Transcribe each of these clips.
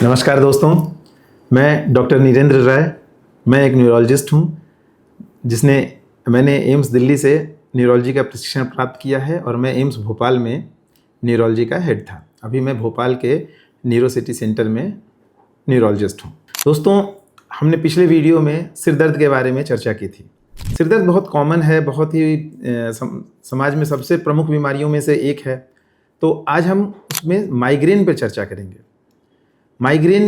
नमस्कार दोस्तों, मैं डॉक्टर नीरेंद्र राय। मैं एक न्यूरोलॉजिस्ट हूँ मैंने एम्स दिल्ली से न्यूरोलॉजी का प्रशिक्षण प्राप्त किया है और मैं एम्स भोपाल में न्यूरोलॉजी का हेड था। अभी मैं भोपाल के न्यूरो सिटी सेंटर में न्यूरोलॉजिस्ट हूँ। दोस्तों, हमने पिछले वीडियो में सिर दर्द के बारे में चर्चा की थी। सिर दर्द बहुत कॉमन है, बहुत ही समाज में सबसे प्रमुख बीमारियों में से एक है। तो आज हम उसमें माइग्रेन पर चर्चा करेंगे। माइग्रेन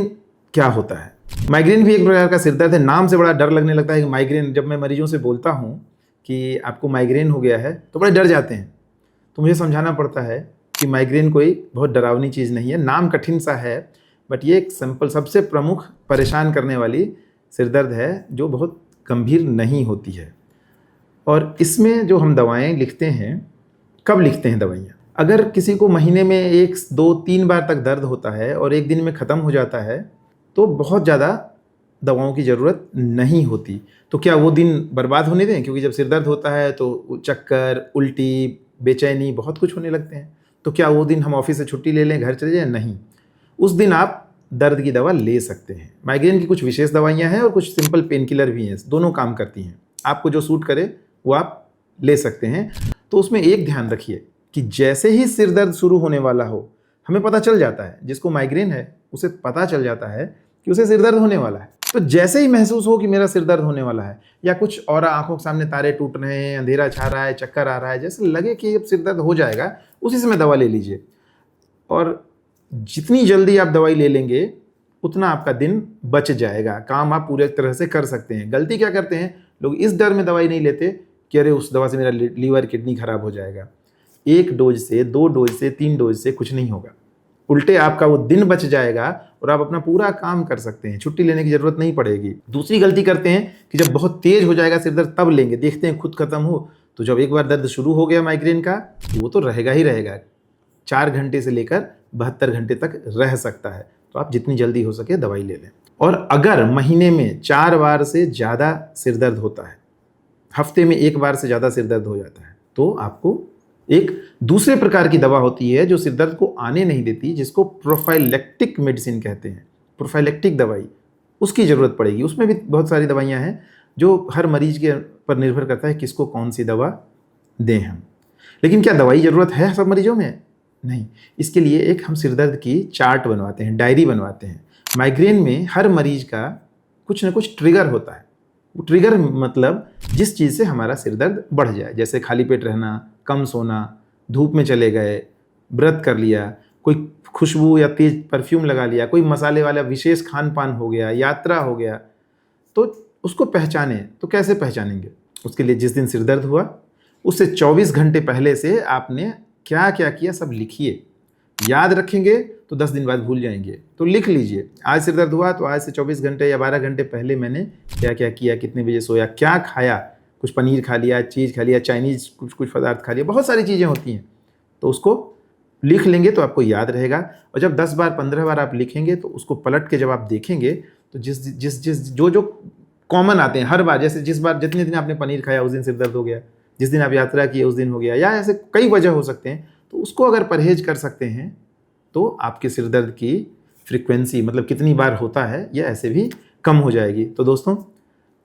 क्या होता है? माइग्रेन भी एक प्रकार का सिर दर्द है। नाम से बड़ा डर लगने लगता है कि माइग्रेन, जब मैं मरीजों से बोलता हूँ कि आपको माइग्रेन हो गया है तो बड़े डर जाते हैं। तो मुझे समझाना पड़ता है कि माइग्रेन कोई बहुत डरावनी चीज़ नहीं है। नाम कठिन सा है, बट ये एक सिंपल, सबसे प्रमुख परेशान करने वाली सिर दर्द है जो बहुत गंभीर नहीं होती है। और इसमें जो हम दवाएँ लिखते हैं, कब लिखते हैं दवाइयाँ? अगर किसी को महीने में 1, 2, 3 बार तक दर्द होता है और एक दिन में ख़त्म हो जाता है तो बहुत ज़्यादा दवाओं की ज़रूरत नहीं होती। तो क्या वो दिन बर्बाद होने दें? क्योंकि जब सिर दर्द होता है तो चक्कर, उल्टी, बेचैनी, बहुत कुछ होने लगते हैं। तो क्या वो दिन हम ऑफिस से छुट्टी ले लें, घर चले जाएं? नहीं, उस दिन आप दर्द की दवा ले सकते हैं। माइग्रेन की कुछ विशेष दवाइयाँ हैं और कुछ सिंपल पेन किलर भी हैं, दोनों काम करती हैं। आपको जो सूट करे वो आप ले सकते हैं। तो उसमें एक ध्यान रखिए कि जैसे ही सिर दर्द शुरू होने वाला हो, हमें पता चल जाता है, जिसको माइग्रेन है उसे पता चल जाता है कि उसे सिर दर्द होने वाला है। तो जैसे ही महसूस हो कि मेरा सिर दर्द होने वाला है, या कुछ और आंखों के सामने तारे टूट रहे हैं, अंधेरा छा रहा है, चक्कर आ रहा है, जैसे लगे कि अब सिर दर्द हो जाएगा, उसी समय दवा ले लीजिए। और जितनी जल्दी आप दवाई ले लेंगे उतना आपका दिन बच जाएगा, काम आप पूरे तरह से कर सकते हैं। गलती क्या करते हैं लोग, इस डर में दवाई नहीं लेते कि अरे उस दवा से मेरा लीवर, किडनी खराब हो जाएगा। 1 डोज से, 2 डोज से, 3 डोज से कुछ नहीं होगा। उल्टे आपका वो दिन बच जाएगा और आप अपना पूरा काम कर सकते हैं, छुट्टी लेने की जरूरत नहीं पड़ेगी। दूसरी गलती करते हैं कि जब बहुत तेज हो जाएगा सिर दर्द तब लेंगे, देखते हैं खुद खत्म हो। तो जब एक बार दर्द शुरू हो गया माइग्रेन का, वो तो रहेगा ही रहेगा। 4 घंटे से लेकर 72 घंटे तक रह सकता है। तो आप जितनी जल्दी हो सके दवाई ले लें। और अगर महीने में 4 बार से ज़्यादा सिर दर्द होता है, हफ्ते में 1 बार से ज़्यादा सिर दर्द हो जाता है, तो आपको एक दूसरे प्रकार की दवा होती है जो सिर दर्द को आने नहीं देती, जिसको प्रोफाइलैक्टिक मेडिसिन कहते हैं। प्रोफाइलैक्टिक दवाई, उसकी ज़रूरत पड़ेगी। उसमें भी बहुत सारी दवाइयाँ हैं जो हर मरीज के पर निर्भर करता है किसको कौन सी दवा दें हम। लेकिन क्या दवाई ज़रूरत है सब मरीजों में? नहीं। इसके लिए एक हम सिर दर्द की चार्ट बनवाते हैं, डायरी बनवाते हैं। माइग्रेन में हर मरीज का कुछ ना कुछ ट्रिगर होता है। वो ट्रिगर मतलब जिस चीज़ से हमारा सिर दर्द बढ़ जाए, जैसे खाली पेट रहना, कम सोना, धूप में चले गए, व्रत कर लिया, कोई खुशबू या तेज परफ्यूम लगा लिया, कोई मसाले वाला विशेष खान पान हो गया, यात्रा हो गया। तो उसको पहचाने। तो कैसे पहचानेंगे? उसके लिए जिस दिन सिर दर्द हुआ उससे 24 घंटे पहले से आपने क्या क्या किया सब लिखिए। याद रखेंगे तो 10 दिन बाद भूल जाएंगे, तो लिख लीजिए। आज सिर दर्द हुआ तो आज से 24 घंटे या 12 घंटे पहले मैंने क्या क्या किया, कितने बजे सोया, क्या खाया, कुछ पनीर खा लिया, चीज़ खा लिया, चाइनीज़ कुछ पदार्थ खा लिया, बहुत सारी चीज़ें होती हैं। तो उसको लिख लेंगे तो आपको याद रहेगा। और जब 10 बार 15 बार आप लिखेंगे तो उसको पलट के जब आप देखेंगे तो जो कॉमन आते हैं हर बार, जैसे जितने दिन आपने पनीर खाया उस दिन सिर दर्द हो गया, जिस दिन आप यात्रा किए उस दिन हो गया, या ऐसे कई वजह हो सकते हैं। तो उसको अगर परहेज कर सकते हैं तो आपके सिर दर्द की फ्रीक्वेंसी, मतलब कितनी बार होता है, ये ऐसे भी कम हो जाएगी। तो दोस्तों,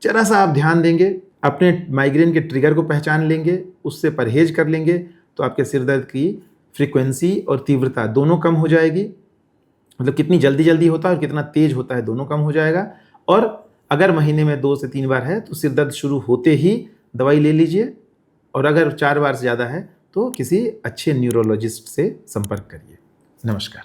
जरा सा आप ध्यान देंगे, अपने माइग्रेन के ट्रिगर को पहचान लेंगे, उससे परहेज कर लेंगे, तो आपके सिर दर्द की फ्रीक्वेंसी और तीव्रता दोनों कम हो जाएगी। मतलब कितनी जल्दी होता है और कितना तेज होता है, दोनों कम हो जाएगा। और अगर महीने में 2 से 3 बार है तो सिर दर्द शुरू होते ही दवाई ले लीजिए। और अगर 4 बार से ज़्यादा है तो किसी अच्छे न्यूरोलॉजिस्ट से संपर्क करिए। नमस्कार।